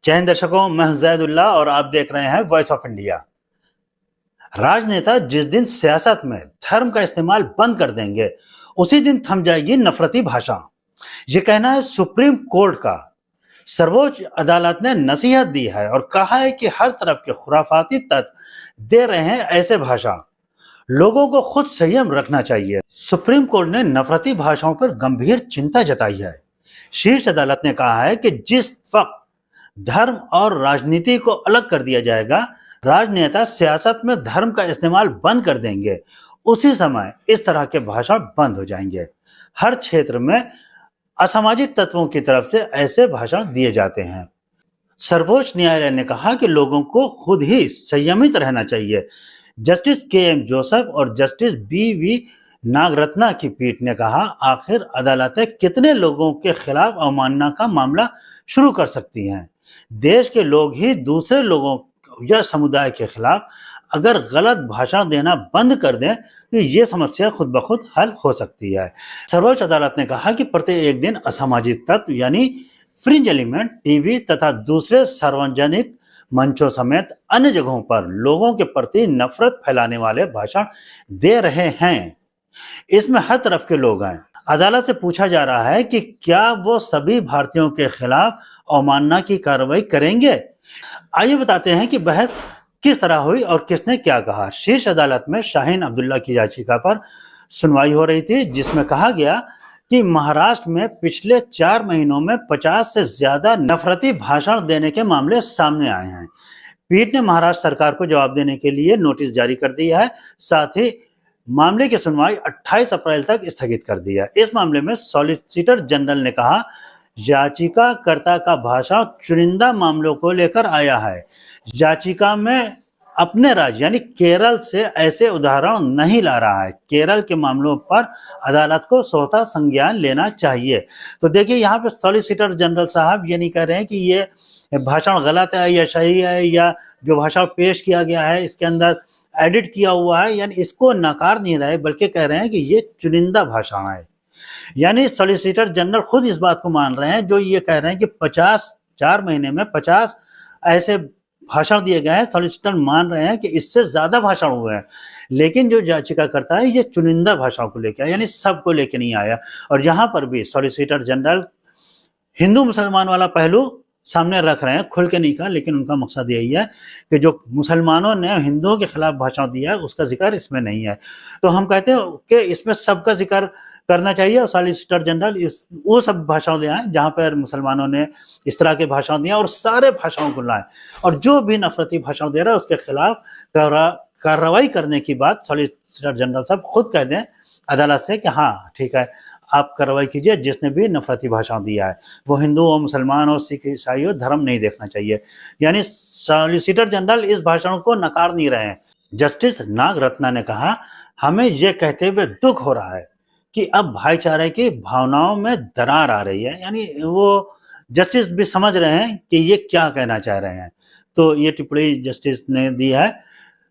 जय हिंद दर्शकों, मैं हूं जैदुल्ला और आप देख रहे हैं वॉइस ऑफ इंडिया। राजनेता जिस दिन सियासत में धर्म का इस्तेमाल बंद कर देंगे, उसी दिन थम जाएगी नफरती भाषा। ये कहना है सुप्रीम कोर्ट का। सर्वोच्च अदालत ने नसीहत दी है और कहा है कि हर तरफ के खुराफाती तत्व दे रहे हैं ऐसे भाषण। लोगों को खुद संयम रखना चाहिए। सुप्रीम कोर्ट ने नफरती भाषाओं पर गंभीर चिंता जताई है। शीर्ष अदालत ने कहा है कि जिस वक्त धर्म और राजनीति को अलग कर दिया जाएगा, राजनेता सियासत में धर्म का इस्तेमाल बंद कर देंगे, उसी समय इस तरह के भाषण बंद हो जाएंगे। हर क्षेत्र में असामाजिक तत्वों की तरफ से ऐसे भाषण दिए जाते हैं। सर्वोच्च न्यायालय ने कहा कि लोगों को खुद ही संयमित रहना चाहिए। Justice KM. जोसेफ और जस्टिस बी.वी. नागरत्ना की पीठ ने कहा, आखिर अदालतें कितने लोगों के खिलाफ अवमानना का मामला शुरू कर सकती हैं? देश के लोग ही दूसरे लोगों या समुदाय के खिलाफ अगर गलत भाषण देना बंद कर दें तो ये समस्या खुद ब खुद हल हो सकती है। सर्वोच्च अदालत ने कहा कि प्रत्येक दिन असामाजिक तत्व यानी फ्रिंज एलिमेंट टीवी तथा दूसरे सार्वजनिक मंचों समेत अन्य जगहों पर लोगों के प्रति नफरत फैलाने वाले भाषण दे रहे हैं। इसमें हर तरफ के लोग हैं। अदालत से पूछा जा रहा है कि क्या वो सभी भारतीयों के खिलाफ अवमानना की कार्रवाई करेंगे। आइए बताते हैं कि बहस किस तरह हुई और किसने क्या कहा। शीर्ष अदालत में शाहीन अब्दुल्ला की याचिका पर सुनवाई हो रही थी, जिसमें कहा गया कि महाराष्ट्र में पिछले 4 महीनों में 50 से ज्यादा नफरती भाषण देने के मामले सामने आए हैं। पीठ ने महाराष्ट्र सरकार को जवाब देने के लिए नोटिस जारी कर दिया है। साथ ही मामले की सुनवाई 28 अप्रैल तक स्थगित कर दी है। इस मामले में सॉलिसिटर जनरल ने कहा, याचिकाकर्ता का भाषण चुनिंदा मामलों को लेकर आया है। याचिका में अपने राज्य यानी केरल से ऐसे उदाहरण नहीं ला रहा है। केरल के मामलों पर अदालत को स्वतः संज्ञान लेना चाहिए। तो देखिए, यहाँ पे सॉलिसिटर जनरल साहब ये नहीं कह रहे हैं कि ये भाषण गलत है या सही है, या जो भाषण पेश किया गया है इसके अंदर एडिट किया हुआ है, यानी इसको नकार नहीं रहे, बल्कि कह रहे हैं कि ये चुनिंदा भाषण है। यानी सॉलिसिटर जनरल खुद इस बात को मान रहे हैं, जो ये कह रहे हैं कि 4 महीने में 50 ऐसे भाषण दिए गए हैं। सॉलिसिटर मान रहे हैं कि इससे ज्यादा भाषण हुए हैं, लेकिन जो याचिका करता है ये चुनिंदा भाषण को लेकर, यानी सबको लेके नहीं आया। और यहाँ पर भी सॉलिसिटर जनरल हिंदू मुसलमान वाला पहलू सामने रख रहे हैं, खुल के नहीं कहा, लेकिन उनका मकसद यही है कि जो मुसलमानों ने हिंदुओं के खिलाफ भाषण दिया है उसका जिक्र इसमें नहीं है। तो हम कहते हैं कि इसमें सबका जिक्र करना चाहिए। और सॉलिसिटर जनरल वो सब भाषण दिया है जहाँ पर मुसलमानों ने इस तरह के भाषण दिया, और सारे भाषणों को लाए, और जो भी नफरती भाषण दे रहा है उसके खिलाफ कार्रवाई करने की बात सॉलिसिटर जनरल साहब खुद कह दें अदालत से कि हाँ ठीक है, आप कार्रवाई कीजिए। जिसने भी नफरती भाषण दिया है वो हिंदू हो, मुसलमान हो, सिख, ईसाई हो, धर्म नहीं देखना चाहिए। यानी सॉलिसिटर जनरल इस भाषण को नकार नहीं रहे हैं। जस्टिस नागरत्ना ने कहा, हमें यह कहते हुए दुख हो रहा है कि अब भाईचारे की भावनाओं में दरार आ रही है। यानी वो जस्टिस भी समझ रहे हैं कि ये क्या कहना चाह रहे हैं। तो ये टिप्पणी जस्टिस ने दी है।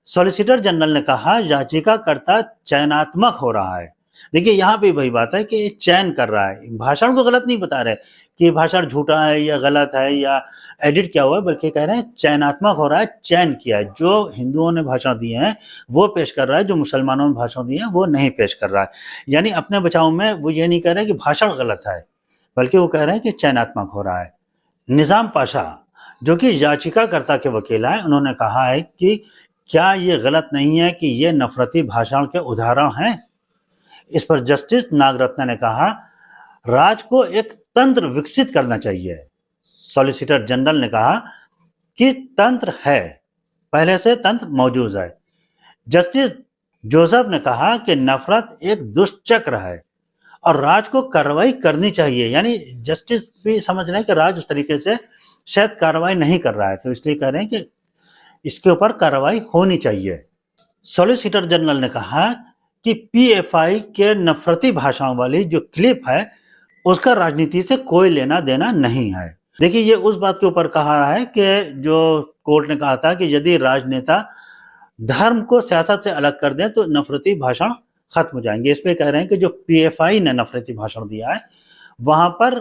सॉलिसिटर जनरल ने कहा, याचिकाकर्ता चयनात्मक हो रहा है। देखिए, यहाँ पे वही बात है कि चयन कर रहा है, भाषण को गलत नहीं बता रहे कि भाषण झूठा है या गलत है या एडिट किया हुआ है, बल्कि कह रहे हैं चयनात्मक हो रहा है, चयन किया है। जो हिंदुओं ने भाषण दिए हैं वो पेश कर रहा है, जो मुसलमानों ने भाषण दिए हैं वो नहीं पेश कर रहा है। यानी अपने बचाव में वो ये नहीं कह रहे कि भाषण गलत है, बल्कि वो कह रहे हैं कि चयनात्मक हो रहा है। निजाम पाशा, जो कि याचिकाकर्ता के वकील हैं, उन्होंने कहा है कि क्या ये गलत नहीं है कि ये नफरती भाषण के उदाहरण हैं। इस पर जस्टिस नागरत्ना ने कहा, राज्य को एक तंत्र विकसित करना चाहिए। सॉलिसिटर जनरल ने कहा कि तंत्र है, पहले से तंत्र मौजूद है। जस्टिस जोसेफ ने कहा कि नफरत एक दुष्चक्र है और राज्य को कार्रवाई करनी चाहिए। यानी जस्टिस भी समझ रहे हैं कि राज्य उस तरीके से शायद कार्रवाई नहीं कर रहा है, तो इसलिए कह रहे हैं कि इसके ऊपर कार्रवाई होनी चाहिए। सॉलिसिटर जनरल ने कहा कि पीएफआई के नफरती भाषण वाली जो क्लिप है उसका राजनीति से कोई लेना देना नहीं है। देखिए, ये उस बात के ऊपर कहा रहा है कि जो कोर्ट ने कहा था कि यदि राजनेता धर्म को सियासत से अलग कर दें तो नफरती भाषण खत्म हो जाएंगे। इस पे कह रहे हैं कि जो पीएफआई ने नफरती भाषण दिया है वहां पर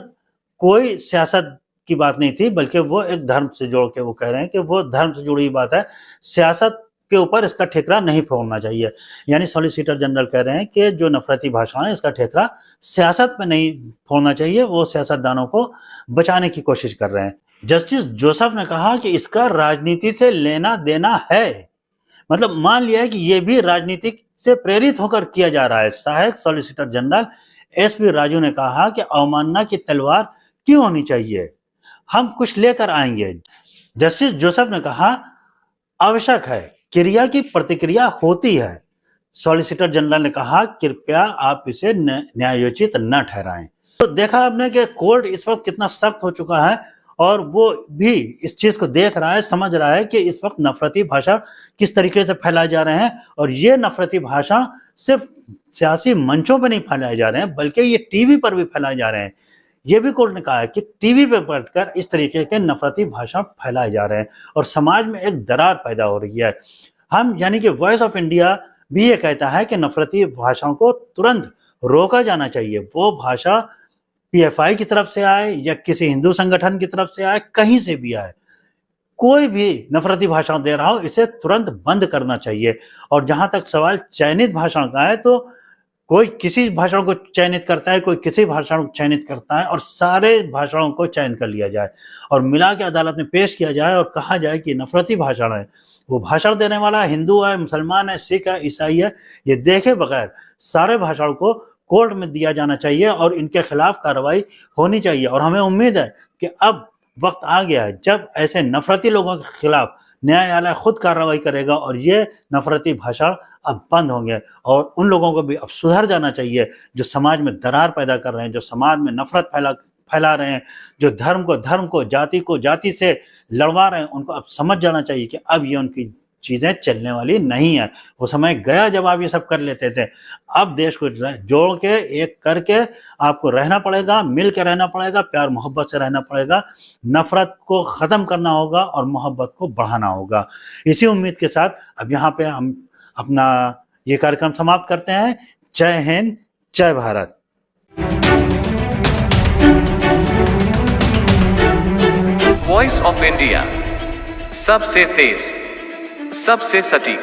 कोई सियासत की बात नहीं थी, बल्कि वो एक धर्म से जोड़ के वो कह रहे हैं कि वो धर्म से जुड़ी हुई बात है, सियासत के ऊपर इसका ठेकरा नहीं फोड़ना चाहिए। यानी सॉलिसिटर जनरल कह रहे हैं कि जो नफरती भाषा है इसका ठेकरा सियासत में नहीं फोड़ना चाहिए, वो सियासतदानों को बचाने की कोशिश कर रहे हैं। जस्टिस जोसेफ ने कहा कि इसका राजनीति से लेना देना है, मतलब मान लिया है कि ये भी राजनीति से प्रेरित होकर किया जा रहा है। सहायक सॉलिसिटर जनरल एसपी राजू ने कहा कि अवमानना की तलवार क्यों होनी चाहिए, हम कुछ लेकर आएंगे। जस्टिस जोसेफ ने कहा आवश्यक है, क्रिया की प्रतिक्रिया होती है। सॉलिसिटर जनरल ने कहा कृपया आप इसे न्यायोचित न ठहराएं। तो देखा आपने कि कोर्ट इस वक्त कितना सख्त हो चुका है और वो भी इस चीज को देख रहा है, समझ रहा है कि इस वक्त नफरती भाषण किस तरीके से फैलाए जा रहे हैं। और ये नफरती भाषण सिर्फ सियासी मंचों पर नहीं फैलाए जा रहे हैं, बल्कि ये टीवी पर भी फैलाए जा रहे हैं। ये भी कोर्ट ने कहा है कि टीवी पे बैठकर इस तरीके के नफरती भाषण फैलाए जा रहे हैं और समाज में एक दरार पैदा हो रही है। हम यानी कि वॉइस ऑफ इंडिया भी ये कहता है कि नफरती भाषाओं को तुरंत रोका जाना चाहिए। वो भाषा पीएफआई की तरफ से आए या किसी हिंदू संगठन की तरफ से आए, कहीं से भी आए, कोई भी नफरती भाषण दे रहा हो इसे तुरंत बंद करना चाहिए। और जहां तक सवाल चयनित भाषण का है, तो कोई किसी भाषण को चयनित करता है, कोई किसी भाषण को चयनित करता है और सारे भाषणों को चयन कर लिया जाए और मिला के अदालत में पेश किया जाए और कहा जाए कि नफरती भाषण है। वो भाषण देने वाला हिंदू है, मुसलमान है, सिख है, ईसाई है, ये देखे बगैर सारे भाषण को कोर्ट में दिया जाना चाहिए और इनके खिलाफ कार्रवाई होनी चाहिए। और हमें उम्मीद है कि अब वक्त आ गया है जब ऐसे नफरती लोगों के खिलाफ न्यायालय खुद कार्रवाई करेगा और ये नफरती भाषण अब बंद होंगे और उन लोगों को भी अब सुधर जाना चाहिए जो समाज में दरार पैदा कर रहे हैं, जो समाज में नफरत फैला रहे हैं, जो धर्म को जाति से लड़वा रहे हैं। उनको अब समझ जाना चाहिए कि अब ये उनकी चीजें चलने वाली नहीं है। वो समय गया जब आप ये सब कर लेते थे। अब देश को जोड़ के एक करके आपको रहना पड़ेगा, मिल के रहना पड़ेगा, प्यार मोहब्बत से रहना पड़ेगा, नफरत को खत्म करना होगा और मोहब्बत को बढ़ाना होगा। इसी उम्मीद के साथ अब यहाँ पे हम अपना ये कार्यक्रम समाप्त करते हैं। जय हिंद, जय भारत। वॉइस ऑफ इंडिया, सबसे तेज, सबसे सटीक।